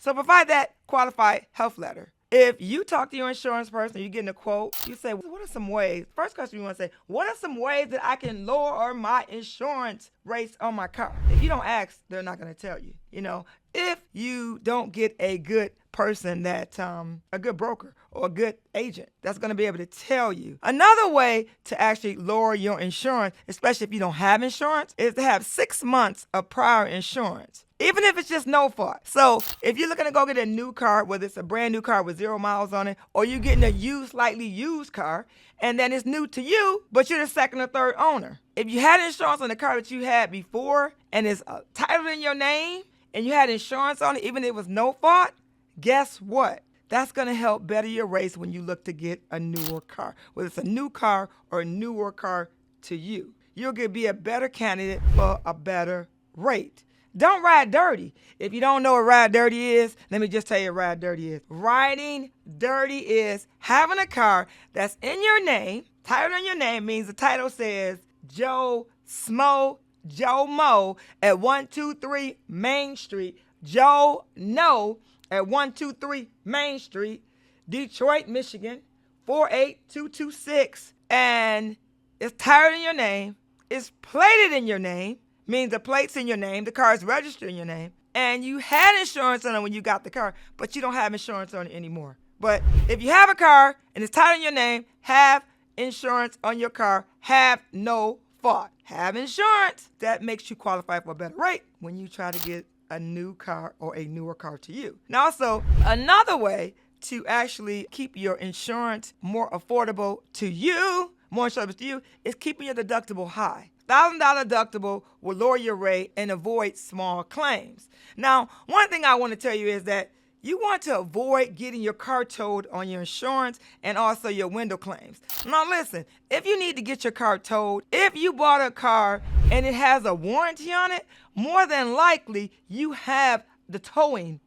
So provide that qualified health letter. If you talk to your insurance person, you're getting a quote, you say, what are some ways? First question you want to say, what are some ways that I can lower my insurance rates on my car? If you don't ask, they're not going to tell you. If you don't get a good person that, a good broker or a good agent that's going to be able to tell you. Another way to actually lower your insurance, especially if you don't have insurance, is to have 6 months of prior insurance. Even if it's just no fault. So if you're looking to go get a new car, whether it's a brand new car with 0 miles on it, or you're getting a slightly used car, and then it's new to you, but you're the second or third owner. If you had insurance on the car that you had before, and it's titled in your name, and you had insurance on it, even if it was no fault, guess what? That's going to help better your rates when you look to get a newer car. Whether it's a new car or a newer car to you. You'll be a better candidate for a better rate. Don't ride dirty. If you don't know what ride dirty is, let me just tell you what ride dirty is. Riding dirty is having a car that's in your name. Title in your name means the title says Joe Smo, Joe Mo at 123 Main Street. Joe No at 123 Main Street, Detroit, Michigan, 48226. And it's titled in your name. It's plated in your name. Means the plate's in your name, the car is registered in your name, and you had insurance on it when you got the car, but you don't have insurance on it anymore. But if you have a car and it's titled in your name, have insurance on your car, have no fault. Have insurance. That makes you qualify for a better rate when you try to get a new car or a newer car to you. Now also, another way to actually keep your insurance more affordable to you, is keeping your deductible high. $1,000 deductible will lower your rate and avoid small claims. Now, one thing I want to tell you is that you want to avoid getting your car towed on your insurance and also your window claims. Now listen, if you need to get your car towed, if you bought a car and it has a warranty on it, more than likely you have towing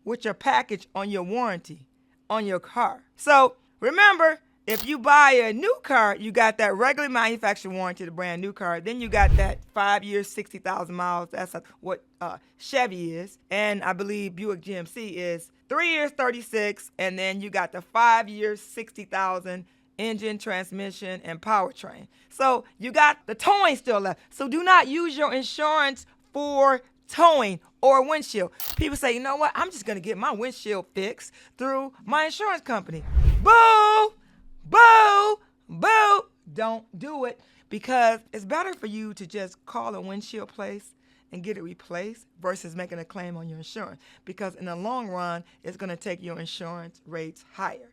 with your package on your warranty on your car. So remember, if you buy a new car, you got that regular manufacturer warranty, the brand new car. Then you got that 5 years, 60,000 miles. That's what Chevy is. And I believe Buick GMC is 3 years, 36. And then you got the 5 years, 60,000 engine, transmission, and powertrain. So you got the towing still left. So do not use your insurance for towing or windshield. People say, you know what? I'm just going to get my windshield fixed through my insurance company. Boo! Boo! Boo! Don't do it, because it's better for you to just call a windshield place and get it replaced versus making a claim on your insurance, because in the long run, it's going to take your insurance rates higher.